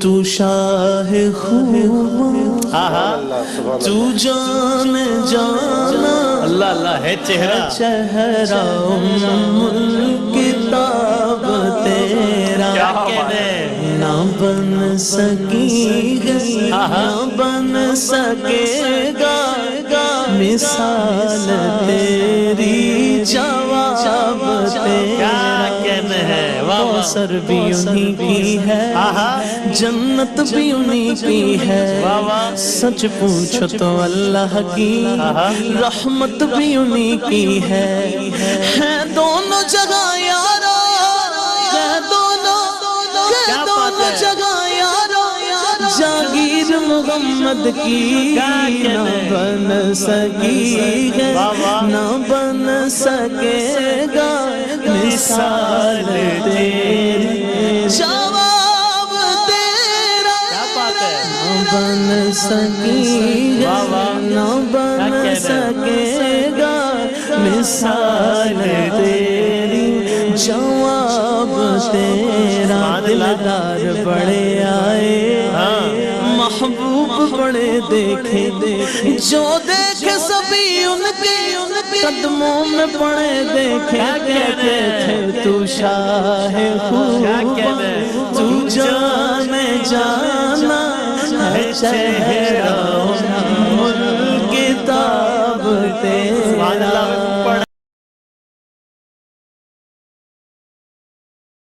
تو شاہ خوب تو جان جانا اللہ اللہ ہے چہرہ چہرہ کتاب تیرا نہ بن سکی نہ بن سکے گا مثال تیری جواب تیرا کوثر بھی انہی کی ہے جنت بھی انہی کی ہے سچ پوچھو تو اللہ کی رحمت بھی انہی کی ہے دونوں جگہ یارا ہے دونوں جگہ یارا جاگیر محمد کی نہ بن سکی ہے نہ بن سکے گا مثال تیری جواب تیرا نہ بن سکی ہے نہ بن سکے گا مثال تیری جواب تیرا دلدار بڑے آئے محبوب بڑے دیکھے جو دیکھے سبھی ان کے قدموں میں پڑے دیکھے کہتے تھے تو شاہ خوب تو جان جانا ہے چہرہ